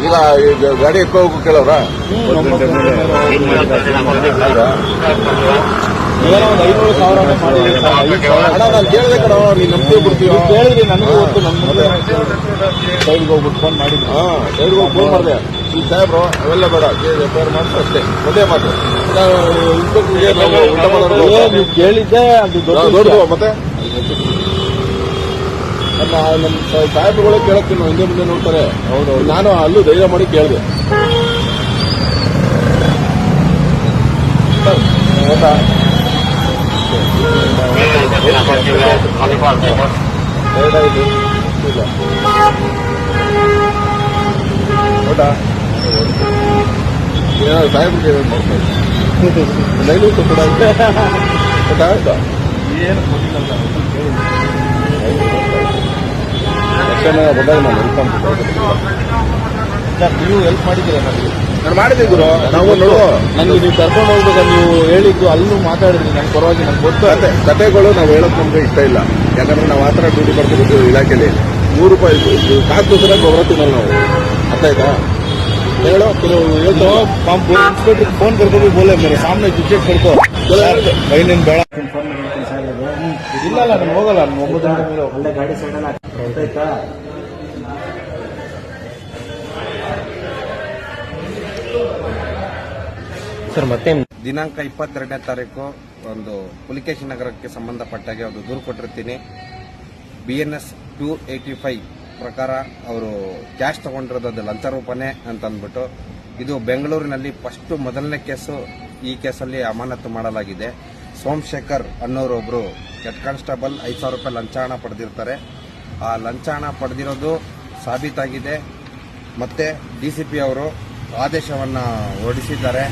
ಈಗ ಗಾಡಿ ಎಕ್ಕೋ ಕೇಳವ್ರ ಏನೋ ಒಂದು 500,000 ನಾನು ಕೇಳಿದೆ ಕಣ ನೀನು ನಂಬಿಕೆ ಬಿಡ್ತೀವಿ ಕೇಳಿದ್ರಿ ನನಗೂ ಗೊತ್ತು. ನಮ್ಮ ಸೈಡ್ಗೆ ಹೋಗ್ಬಿಟ್ಟು ಫೋನ್ ಮಾಡಿದ್ವಿ. ಸೈಡ್ಗೆ ಹೋಗಿ ಫೋನ್ ಮಾಡಿದೆ. ಈ ಸಾಹೇಬ್ರು ಅವೆಲ್ಲ ಬೇಡ ಎಫ್ಐಆರ್ ಮಾಡಿದ್ರೆ ಅಷ್ಟೇ ಒಂದೇ ಮಾತು ನೀವು ಕೇಳಿದ್ದೆ ಅದು ದೊಡ್ಡದು ಮತ್ತೆ ನಮ್ಮ ಸಾಹೇಬ್ರುಗಳೇ ಕೇಳಕ್ಕೆ ಹಿಂದೆ ಮುಂದೆ ನೋಡ್ತಾರೆ. ಹೌದು, ನಾನು ಅಲ್ಲೂ ಧೈರ್ಯ ಮಾಡಿ ಕೇಳಿದೆ. ಹೌದಾ ಹೌದಾ ಏನಾದ್ರು ಸಾಹೇಬ್ರಿಗೆ ಲೈನು ಕೂಡ ಗೊತ್ತಾಯ್ತಾ ಏನು ಬಂದಾಗ ನಾನು ನೀವು ಹೆಲ್ಪ್ ಮಾಡಿದ್ದೀರಾ ನನಗೆ? ನಾನು ಮಾಡಿದ್ದೆ ಗುರು. ನಾವು ನೋಡುವ ನನಗೆ ನೀವು ಕರ್ಕೊಂಡು ಹೋಗ್ಬೇಕು ನೀವು ಹೇಳಿದ್ದು ಅಲ್ಲೂ ಮಾತಾಡಿದ್ರಿ ನನ್ನ ಪರವಾಗಿ. ನನಗೆ ಗೊತ್ತು ಕತೆಗಳು ನಾವು ಹೇಳೋಕೆ ನಮ್ಗೆ ಇಷ್ಟ ಇಲ್ಲ. ಯಾಕಂದ್ರೆ ನಾವು ಆ ಥರ ಡ್ಯೂಟಿ ಮಾಡ್ತಿದ್ದು ಇಲಾಖೆಯಲ್ಲಿ ₹100 ಕಾಸು ಗೊಬ್ಬರ ತಿನ್ನಲ್ಲ ನಾವು. ಅರ್ಥ ಆಯ್ತಾ? ಹೇಳೋ ಕೆಲವು ಹೇಳ್ತೋ ಇನ್ಸ್ಪೆಕ್ಟರ್ ಫೋನ್ ಕರ್ಕೊಂಡು ಬೋಲೆ ಮೇರೆ ಸಾಮನೆ ಟಿಕೆಟ್ ಕರ್ಕೋ ಬೈನೇನು ಬೇಡ. ಇಲ್ಲ ನಾನು ಹೋಗಲ್ಲ. ನಾನು 9 ಗಂಟೆ ಮೇಲೆ ಒಳ್ಳೆ ಗಾಡಿ ಸೈಡಲ್ಲ ಗೊತ್ತಾಯ್ತಾ? ಸರ್ ಮತ್ತೆ ದಿನಾಂಕ 22ನೇ ತಾರೀಕು ಒಂದು ಪುಲಿಕೇಶಿ ನಗರಕ್ಕೆ ಸಂಬಂಧಪಟ್ಟಾಗೆ ಒಂದು ದೂರು ಕೊಟ್ಟಿರ್ತೀನಿ. BNS 285 ಪ್ರಕಾರ ಅವರು ಕ್ಯಾಶ್ ತಗೊಂಡಿರೋದು ಅದು ಲಂಚ ರೂಪನೇ ಅಂತ ಅಂದ್ಬಿಟ್ಟು ಇದು ಬೆಂಗಳೂರಿನಲ್ಲಿ ಫಸ್ಟ್ ಮೊದಲನೇ ಕೇಸು. ಈ ಕೇಸಲ್ಲಿ ಅಮಾನತು ಮಾಡಲಾಗಿದೆ. ಸೋಮಶೇಖರ್ ಅನ್ನೋರು ಒಬ್ರು ಹೆಡ್ ಕಾನ್ಸ್ಟೇಬಲ್ ₹5,000 ಲಂಚ ಹಣ ಪಡೆದಿರ್ತಾರೆ. ಆ ಲಂಚ ಹಣ ಪಡೆದಿರೋದು ಸಾಬೀತಾಗಿದೆ. ಮತ್ತೆ DCP ಅವರು ಆದೇಶವನ್ನು ಹೊರಡಿಸಿದ್ದಾರೆ.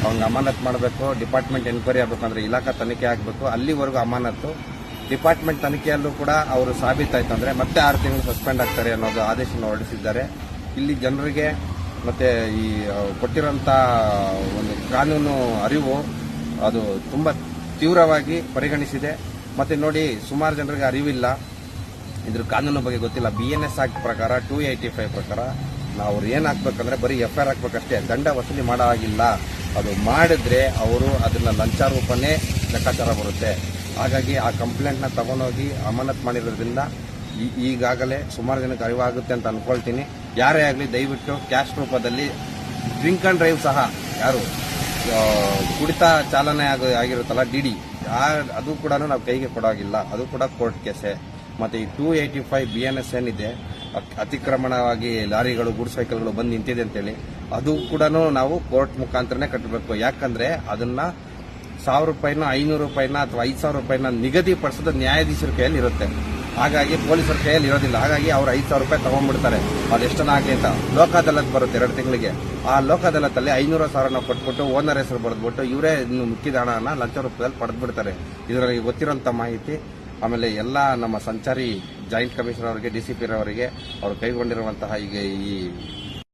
ಅವ್ನಿಗೆ ಅಮಾನತ್ ಮಾಡಬೇಕು, ಡಿಪಾರ್ಟ್ಮೆಂಟ್ ಎನ್ಕ್ವೈರಿ ಆಗಬೇಕಂದ್ರೆ ಇಲಾಖಾ ತನಿಖೆ ಆಗಬೇಕು. ಅಲ್ಲಿವರೆಗೂ ಅಮಾನತು. ಡಿಪಾರ್ಟ್ಮೆಂಟ್ ತನಿಖೆಯಲ್ಲೂ ಕೂಡ ಅವರು ಸಾಬೀತಾಯ್ತು ಅಂದ್ರೆ ಮತ್ತೆ 6 ತಿಂಗಳು ಸಸ್ಪೆಂಡ್ ಆಗ್ತಾರೆ ಅನ್ನೋದು ಆದೇಶವನ್ನು ಹೊರಡಿಸಿದ್ದಾರೆ. ಇಲ್ಲಿ ಜನರಿಗೆ ಮತ್ತೆ ಈ ಕೊಟ್ಟಿರೋಂಥ ಒಂದು ಕಾನೂನು ಅರಿವು ಅದು ತುಂಬಾ ತೀವ್ರವಾಗಿ ಪರಿಗಣಿಸಿದೆ. ಮತ್ತೆ ನೋಡಿ, ಸುಮಾರು ಜನರಿಗೆ ಅರಿವಿಲ್ಲ, ಇದ್ರ ಕಾನೂನು ಬಗ್ಗೆ ಗೊತ್ತಿಲ್ಲ. BNS ಆಕ್ಟ್ ಪ್ರಕಾರ 285 ಪ್ರಕಾರ ನಾವು ಏನ್ ಹಾಕ್ಬೇಕಂದ್ರೆ ಬರೀ FIR ಹಾಕ್ಬೇಕಷ್ಟೇ, ದಂಡ ವಸೂಲಿ ಮಾಡೋ ಹಾಗಿಲ್ಲ. ಅದು ಮಾಡಿದ್ರೆ ಅವರು ಅದನ್ನ ಲಂಚ ರೂಪನೇ ಲೆಕ್ಕಾಚಾರ ಬರುತ್ತೆ. ಹಾಗಾಗಿ ಆ ಕಂಪ್ಲೇಂಟ್ನ ತಗೊಂಡೋಗಿ ಅಮಾನತ್ ಮಾಡಿರೋದ್ರಿಂದ ಈಗಾಗಲೇ ಸುಮಾರು ಜನಕ್ಕೆ ಅರಿವಾಗುತ್ತೆ ಅಂತ ಅನ್ಕೊಳ್ತೀನಿ. ಯಾರೇ ಆಗಲಿ ದಯವಿಟ್ಟು ಕ್ಯಾಶ್ ರೂಪದಲ್ಲಿ ಡ್ರಿಂಕ್ ಅಂಡ್ ಡ್ರೈವ್ ಸಹ ಯಾರು ಕುಡಿತ ಚಾಲನೆ ಆಗಿರುತ್ತಲ್ಲ DD ಅದು ಕೂಡ ನಾವು ಕೈಗೆ ಕೊಡೋಗಿಲ್ಲ. ಅದು ಕೂಡ ಕೋರ್ಟ್ ಕೇಸೆ. ಮತ್ತೆ ಈ 285 BNS ಏನಿದೆ ಅತಿಕ್ರಮಣವಾಗಿ ಲಾರಿಗಳು ಗೂಡ್ಸ್ ವೆಹಿಕಲ್ಗಳು ಬಂದು ನಿಂತಿದೆ ಅಂತೇಳಿ ಅದು ಕೂಡ ನಾವು ಕೋರ್ಟ್ ಮುಖಾಂತರನೇ ಕಟ್ಟಬೇಕು. ಯಾಕಂದ್ರೆ ಅದನ್ನ ₹1,000 ₹500 ಅಥವಾ ₹5,000 ನಿಗದಿಪಡಿಸೋದು ನ್ಯಾಯಾಧೀಶರ ಕೈಯಲ್ಲಿ ಇರುತ್ತೆ. ಹಾಗಾಗಿ ಪೊಲೀಸರ ಕೈಯಲ್ಲಿ ಇರೋದಿಲ್ಲ. ಹಾಗಾಗಿ ಅವ್ರು ₹5,000 ತಗೊಂಡ್ಬಿಡ್ತಾರೆ. ಅದೆಷ್ಟನ್ನಾಗಲಿ ಅಂತ ಲೋಕ ಅದಾಲತ್ ಬರುತ್ತೆ 2 ತಿಂಗಳಿಗೆ. ಆ ಲೋಕ ಅದಾಲತ್ತಲ್ಲಿ 500,000 ಕೊಟ್ಬಿಟ್ಟು ಓನರ್ ಹೆಸರು ಬರೆದ್ಬಿಟ್ಟು ಇವರೇ ಇನ್ನು ಮಿಕ್ಕಿದ ಹಣನ ಲಂಚ ರೂಪದಲ್ಲಿ ಪಡೆದ್ಬಿಡ್ತಾರೆ. ಇದರಲ್ಲಿ ಗೊತ್ತಿರೋಂಥ ಮಾಹಿತಿ. ಆಮೇಲೆ ಎಲ್ಲ ನಮ್ಮ ಸಂಚಾರಿ ಜಾಯಿಂಟ್ ಕಮಿಷನರ್ ಅವರಿಗೆ DCP ರವರಿಗೆ ಅವರು ಕೈಗೊಂಡಿರುವಂತಹ ಈಗ ಈ